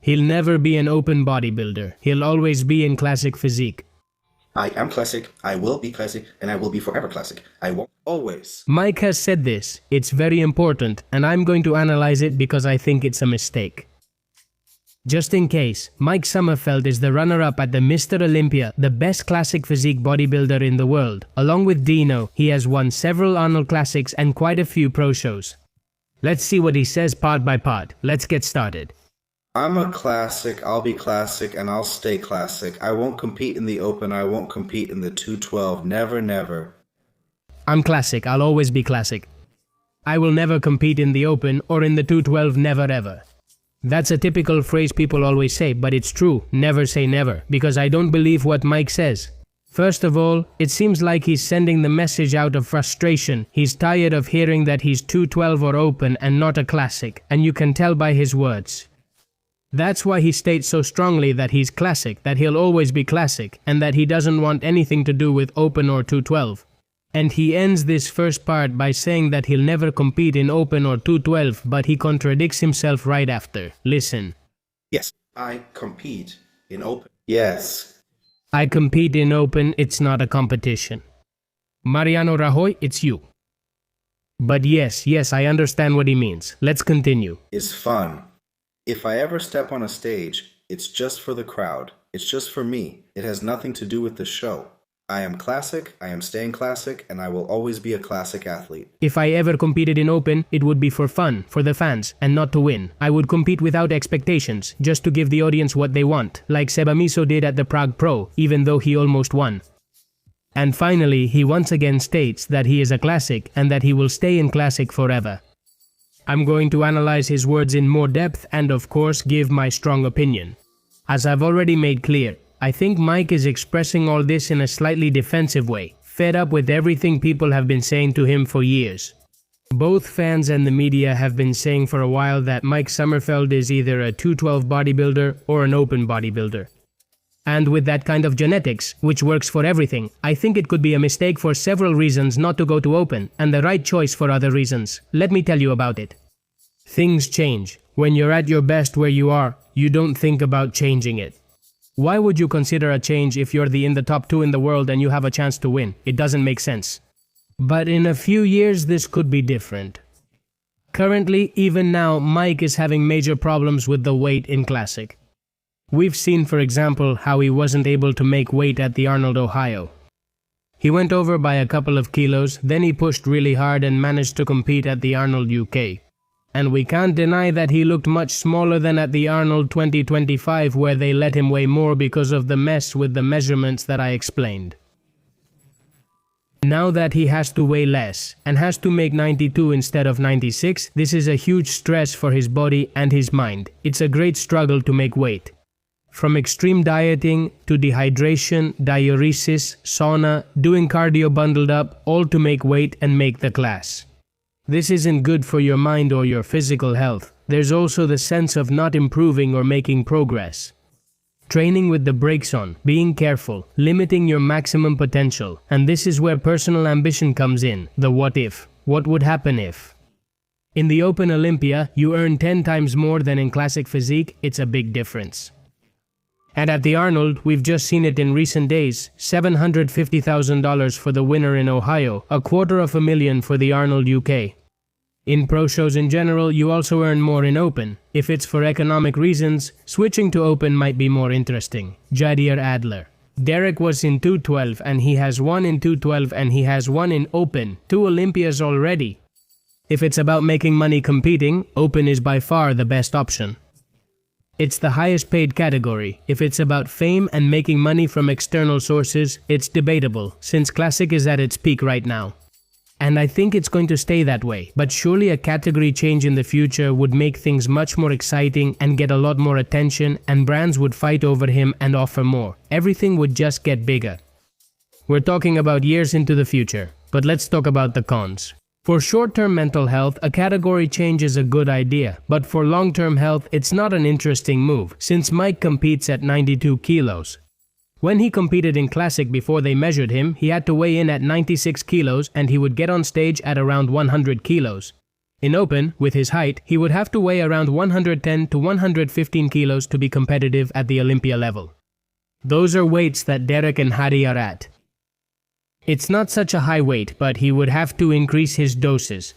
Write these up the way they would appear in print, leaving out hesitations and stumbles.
He'll never be an open bodybuilder. He'll always be in classic physique. I am classic, I will be classic, and I will be forever classic. I won't always. Mike has said this. It's very important, and I'm going to analyze it because I think it's a mistake. Just in case, Mike Sommerfeld is the runner-up at the Mr. Olympia, the best classic physique bodybuilder in the world. Along with Dino, he has won several Arnold Classics and quite a few pro shows. Let's see what he says part by part. Let's get started. I'm a classic, I'll be classic, and I'll stay classic. I won't compete in the open, I won't compete in the 212, never, never. I'm classic, I'll always be classic. I will never compete in the open or in the 212, never ever. That's a typical phrase people always say, but it's true, never say never, because I don't believe what Mike says. First of all, it seems like he's sending the message out of frustration. He's tired of hearing that he's 212 or open and not a classic, and you can tell by his words. That's why he states so strongly that he's classic, that he'll always be classic, and that he doesn't want anything to do with open or 212. And he ends this first part by saying that he'll never compete in open or 212, but he contradicts himself right after. Listen. Yes, I compete in open. Yes. I compete in open, it's not a competition. Mariano Rajoy, it's you. But yes, I understand what he means. Let's continue. It's fun. If I ever step on a stage, it's just for the crowd. It's just for me. It has nothing to do with the show. I am classic, I am staying classic, and I will always be a classic athlete. If I ever competed in open, it would be for fun, for the fans, and not to win. I would compete without expectations, just to give the audience what they want, like Sebamiso did at the Prague Pro, even though he almost won. And finally, he once again states that he is a classic, and that he will stay in classic forever. I'm going to analyze his words in more depth and of course give my strong opinion. As I've already made clear, I think Mike is expressing all this in a slightly defensive way, fed up with everything people have been saying to him for years. Both fans and the media have been saying for a while that Mike Sommerfeld is either a 212 bodybuilder or an open bodybuilder. And with that kind of genetics, which works for everything, I think it could be a mistake for several reasons not to go to open, and the right choice for other reasons. Let me tell you about it. Things change. When you're at your best where you are, you don't think about changing it. Why would you consider a change if you're in the top 2 in the world and you have a chance to win? It doesn't make sense. But in a few years, this could be different. Currently, even now, Mike is having major problems with the weight in classic. We've seen, for example, how he wasn't able to make weight at the Arnold, Ohio. He went over by a couple of kilos, then he pushed really hard and managed to compete at the Arnold UK. And we can't deny that he looked much smaller than at the Arnold 2025 where they let him weigh more because of the mess with the measurements that I explained. Now that he has to weigh less and has to make 92 instead of 96, this is a huge stress for his body and his mind. It's a great struggle to make weight. From extreme dieting to dehydration, diuresis, sauna, doing cardio bundled up, all to make weight and make the class. This isn't good for your mind or your physical health. There's also the sense of not improving or making progress. Training with the brakes on, being careful, limiting your maximum potential. And this is where personal ambition comes in, the what if. What would happen if? In the Open Olympia, you earn 10 times more than in classic physique. It's a big difference. And at the Arnold, we've just seen it in recent days, $750,000 for the winner in Ohio, $250,000 for the Arnold UK. In pro shows in general, you also earn more in open. If it's for economic reasons, switching to open might be more interesting. Jadir Adler. Derek was in 212 and he has one in 212 and he has one in open, 2 Olympias already. If it's about making money competing, open is by far the best option. It's the highest paid category. If it's about fame and making money from external sources, it's debatable, since classic is at its peak right now. And I think it's going to stay that way, but surely a category change in the future would make things much more exciting and get a lot more attention, and brands would fight over him and offer more. Everything would just get bigger. We're talking about years into the future, but let's talk about the cons. For short-term mental health, a category change is a good idea, but for long-term health, it's not an interesting move, since Mike competes at 92 kilos. When he competed in Classic before they measured him, he had to weigh in at 96 kilos and he would get on stage at around 100 kilos. In open, with his height, he would have to weigh around 110 to 115 kilos to be competitive at the Olympia level. Those are weights that Derek and Hari are at. It's not such a high weight, but he would have to increase his doses.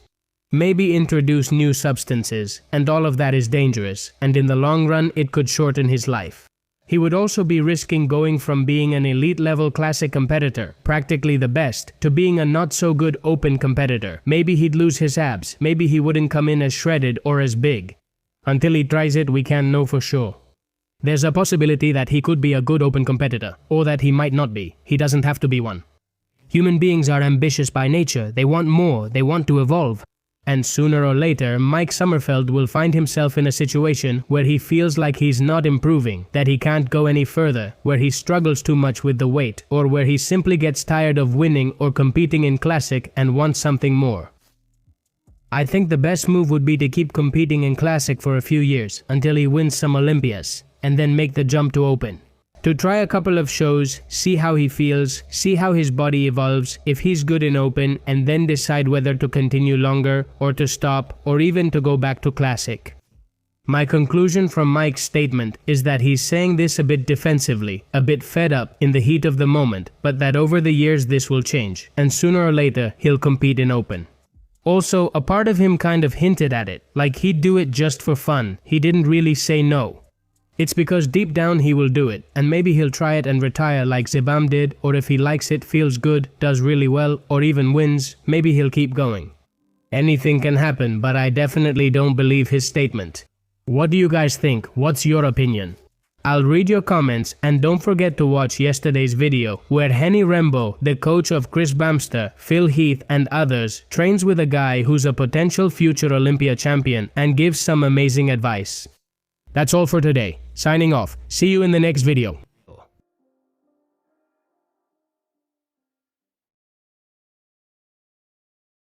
Maybe introduce new substances, and all of that is dangerous, and in the long run it could shorten his life. He would also be risking going from being an elite-level classic competitor, practically the best, to being a not-so-good open competitor. Maybe he'd lose his abs, maybe he wouldn't come in as shredded or as big. Until he tries it, we can't know for sure. There's a possibility that he could be a good open competitor, or that he might not be. He doesn't have to be one. Human beings are ambitious by nature, they want more, they want to evolve. And sooner or later, Mike Sommerfeld will find himself in a situation where he feels like he's not improving, that he can't go any further, where he struggles too much with the weight, or where he simply gets tired of winning or competing in Classic and wants something more. I think the best move would be to keep competing in Classic for a few years, until he wins some Olympias, and then make the jump to Open. To try a couple of shows, see how he feels, see how his body evolves, if he's good in Open, and then decide whether to continue longer, or to stop, or even to go back to Classic. My conclusion from Mike's statement is that he's saying this a bit defensively, a bit fed up in the heat of the moment, but that over the years this will change, and sooner or later he'll compete in Open. Also, a part of him kind of hinted at it, like he'd do it just for fun, he didn't really say no. It's because deep down he will do it, and maybe he'll try it and retire like Zibam did, or if he likes it, feels good, does really well, or even wins, maybe he'll keep going. Anything can happen, but I definitely don't believe his statement. What do you guys think? What's your opinion? I'll read your comments, and don't forget to watch yesterday's video, where Henny Rembo, the coach of Chris Bamster, Phil Heath and others, trains with a guy who's a potential future Olympia champion and gives some amazing advice. That's all for today. Signing off. See you in the next video.